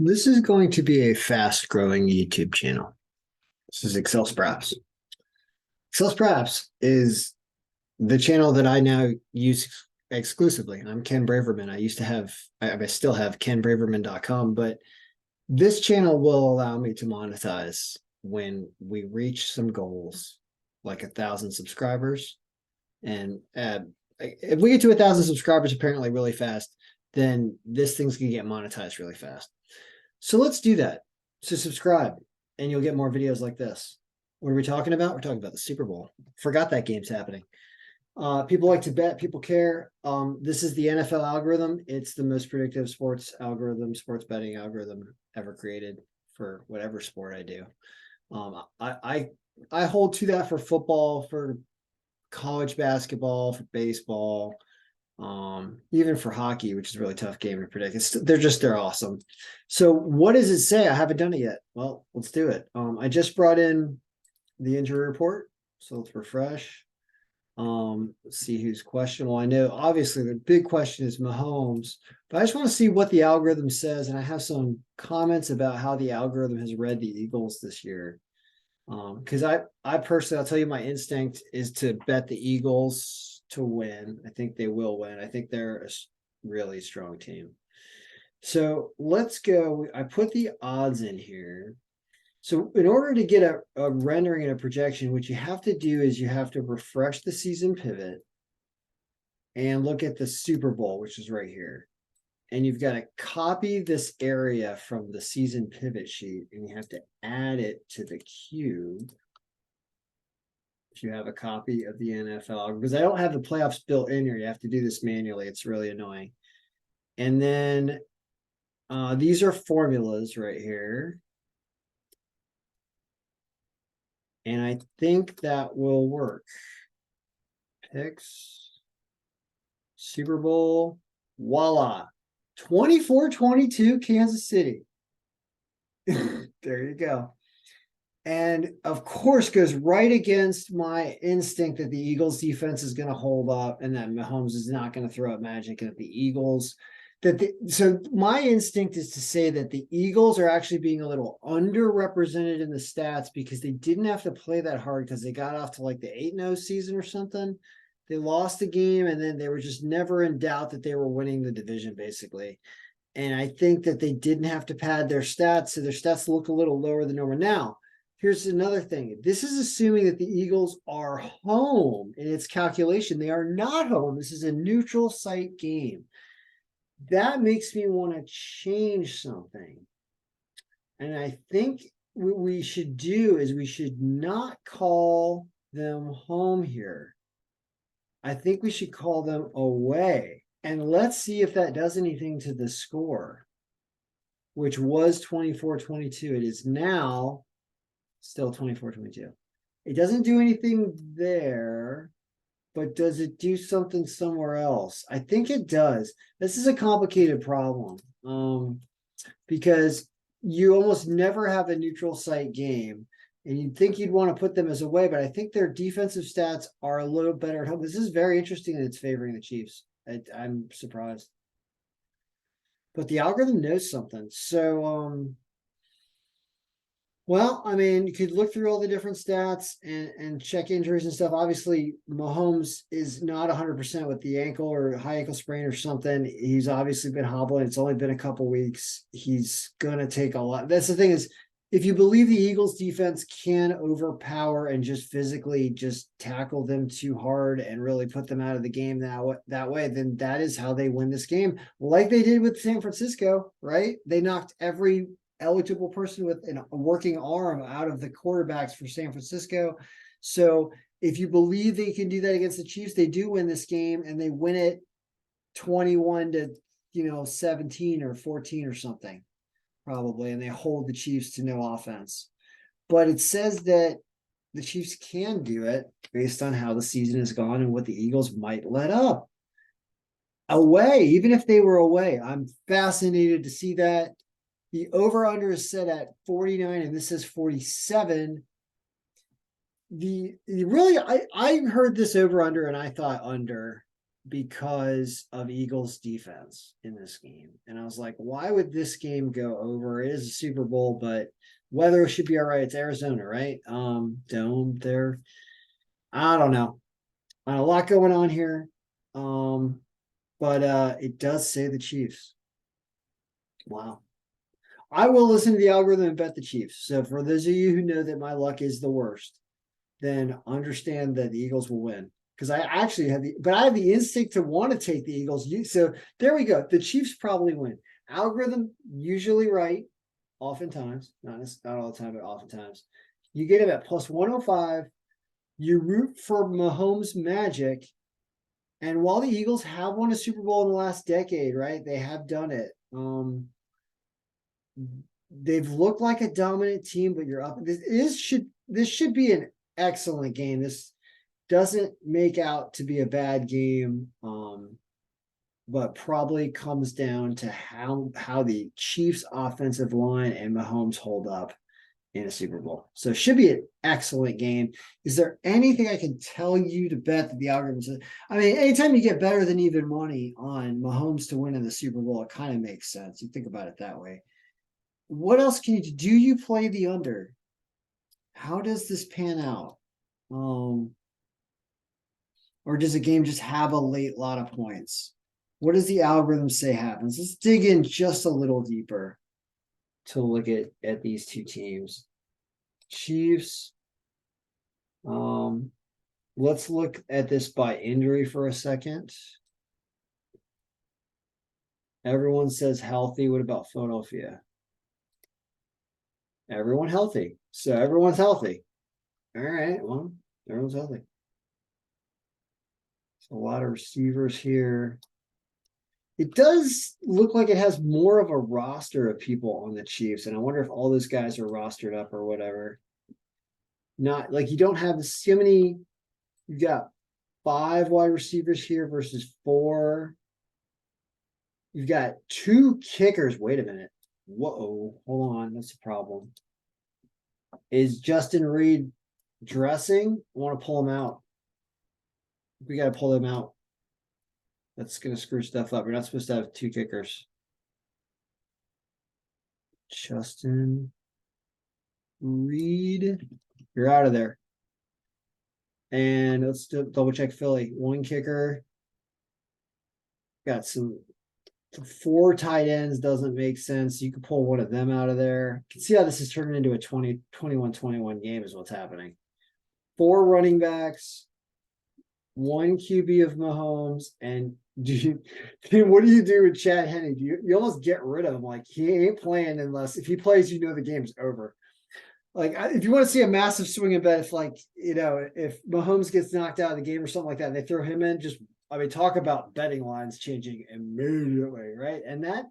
This is going to be a fast-growing YouTube channel. This is Excel Spraps. Excel Spraps is the channel that I now use exclusively. I'm Ken Braverman. I still have kenbraverman.com, but this channel will allow me to monetize when we reach some goals, like 1,000 subscribers. And if we get to 1,000 subscribers apparently really fast, then this thing's gonna get monetized really fast. So let's do that. So subscribe and you'll get more videos like this. What are we talking about? We're talking about the Super Bowl. Forgot that game's happening. People like to bet, people care. This is the NFL algorithm. It's the most predictive sports algorithm, sports betting algorithm ever created for whatever sport I do. I hold to that for football, for college basketball, for baseball, even for hockey, which is a really tough game to predict. They're awesome. So what does it say? I haven't done it yet. Well, let's do it. I just brought in the injury report, so let's refresh. Let's see who's questionable. I know obviously the big question is Mahomes, but I just want to see what the algorithm says, and I have some comments about how the algorithm has read the Eagles this year. Because I personally, I'll tell you, my instinct is to bet the Eagles to win. I think they will win. I think they're a really strong team. So let's go. I put the odds in here. So in order to get a rendering and a projection, what you have to do is you have to refresh the season pivot and look at the Super Bowl, which is right here. And you've got to copy this area from the season pivot sheet, and you have to add it to the cube. If you have a copy of the NFL, because I don't have the playoffs built in here, you have to do this manually. It's really annoying. And then these are formulas right here. And I think that will work. Picks, Super Bowl, voila. 24-22 Kansas City. There you go. And of course, goes right against my instinct that the Eagles defense is going to hold up and that Mahomes is not going to throw up magic, and that the Eagles so my instinct is to say that the Eagles are actually being a little underrepresented in the stats because they didn't have to play that hard because they got off to like the 8-0 season or something. They lost the game and then they were just never in doubt that they were winning the division, basically. And I think that they didn't have to pad their stats, so their stats look a little lower than normal. Now, here's another thing. This is assuming that the Eagles are home in its calculation. They are not home. This is a neutral site game. That makes me want to change something. And I think what we should do is we should not call them home here. I think we should call them away. And let's see if that does anything to the score, which was 24-22. It is now still 24-22. It doesn't do anything there, but does it do something somewhere else? I think it does. This is a complicated problem because you almost never have a neutral site game. And you'd think you'd want to put them as away, but I think their defensive stats are a little better at home. This is very interesting that it's favoring the Chiefs. I'm surprised. But the algorithm knows something. So, well, I mean, you could look through all the different stats and check injuries and stuff. Obviously, Mahomes is not 100% with the ankle or high ankle sprain or something. He's obviously been hobbling. It's only been a couple weeks. He's going to take a lot. That's the thing is, if you believe the Eagles defense can overpower and just physically just tackle them too hard and really put them out of the game that way, then that is how they win this game, like they did with San Francisco, right? They knocked every eligible person with a working arm out of the quarterbacks for San Francisco. So if you believe they can do that against the Chiefs, they do win this game, and they win it 21-17 or 14 or something. Probably, and they hold the Chiefs to no offense. But it says that the Chiefs can do it based on how the season has gone and what the Eagles might let up. Away, even if they were away, I'm fascinated to see that. The over-under is set at 49, and this says 47. I heard this over-under, and I thought under. because of Eagles defense in this game. And I was like, why would this game go over? It is a Super Bowl, but weather should be all right. It's Arizona, right? Dome there. I don't know. A lot going on here. But it does say the Chiefs. Wow. I will listen to the algorithm and bet the Chiefs. So for those of you who know that my luck is the worst, then understand that the Eagles will win. Because I actually have I have the instinct to want to take the Eagles. So there we go. The Chiefs probably win. Algorithm usually right, oftentimes, not all the time, but oftentimes. You get them at plus 105. You root for Mahomes' magic. And while the Eagles have won a Super Bowl in the last decade, right? They have done it. They've looked like a dominant team, but you're up. This should be an excellent game. This doesn't make out to be a bad game, but probably comes down to how the Chiefs' offensive line and Mahomes hold up in a Super Bowl. So it should be an excellent game. Is there anything I can tell you to bet that the algorithm says? I mean, anytime you get better than even money on Mahomes to win in the Super Bowl, it kind of makes sense. You think about it that way. What else can you do? Do you play the under? How does this pan out? Or does a game just have a late lot of points? What does the algorithm say happens? Let's dig in just a little deeper to look at these two teams. Chiefs. Let's look at this by injury for a second. Everyone says healthy. What about Philadelphia? Everyone healthy. So everyone's healthy. All right. Well, everyone's healthy. So a lot of receivers here. It does look like it has more of a roster of people on the Chiefs, and I wonder if all those guys are rostered up or whatever. Not like you don't have so many. You've got 5 wide receivers here versus 4. You've got 2 kickers. Wait a minute. Whoa, hold on. That's a problem. Is Justin Reed dressing? I want to pull him out. We got to pull him out. That's going to screw stuff up. You're not supposed to have 2 kickers. Justin Reed, you're out of there. And let's double check Philly. 1 kicker. Got 4 tight ends. Doesn't make sense. You could pull one of them out of there. You can see how this is turning into a 21-21 game is what's happening. 4 running backs. 1 QB of Mahomes, and what do you do with Chad Henne? You almost get rid of him? Like he ain't playing unless if he plays, the game's over. Like if you want to see a massive swing in bet, if Mahomes gets knocked out of the game or something like that, and they throw him in, talk about betting lines changing immediately, right? And that,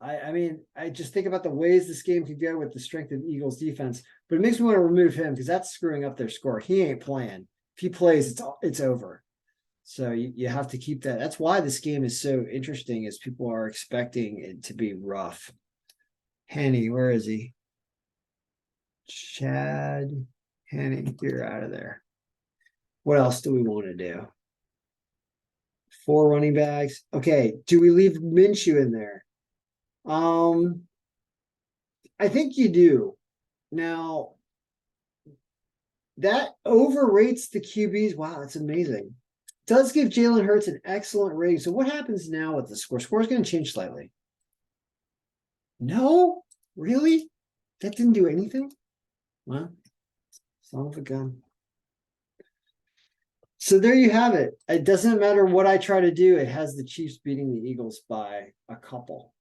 I just think about the ways this game could go with the strength of Eagles defense, but it makes me want to remove him because that's screwing up their score. He ain't playing. If he plays, it's over. So you have to keep that. That's why this game is so interesting, is people are expecting it to be rough. Henne, where is he? Chad Henne, you're out of there. What else do we want to do? 4 running backs. Okay, do we leave Minshew in there? I think you do. Now, that overrates the QBs. Wow, that's amazing. Does give Jalen Hurts an excellent rating. So what happens now with the score? Score is going to change slightly. No? Really? That didn't do anything? Well, son of a gun. So there you have it. It doesn't matter what I try to do. It has the Chiefs beating the Eagles by a couple.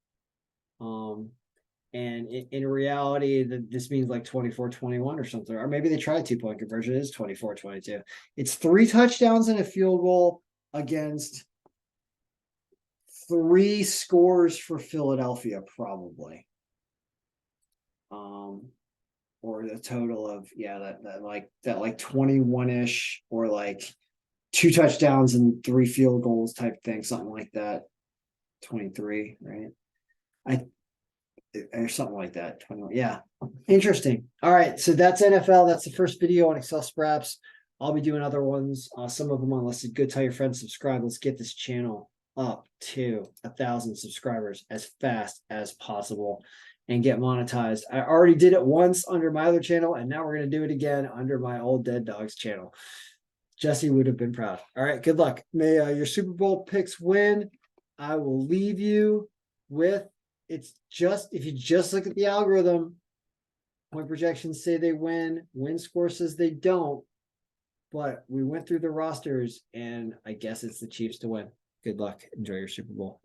And in reality, this means like 24-21 or something. Or maybe they try a 2-point conversion. It is 24-22. It's 3 touchdowns and a field goal against 3 scores for Philadelphia, probably. Or the total of, that 21-ish, or like 2 touchdowns and 3 field goals type thing, something like that. 23, right? Or something like that. 21. Yeah. Interesting. All right. So that's NFL. That's the first video on Excel Spraps. I'll be doing other ones, some of them unlisted. Go tell your friends, subscribe. Let's get this channel up to 1,000 subscribers as fast as possible and get monetized. I already did it once under my other channel, and now we're going to do it again under my old Dead Dogs channel. Jesse would have been proud. All right, good luck. May your Super Bowl picks win. I will leave you with, it's just, if you just look at the algorithm, point projections say they win, win score says they don't. But we went through the rosters, and I guess it's the Chiefs to win. Good luck. Enjoy your Super Bowl.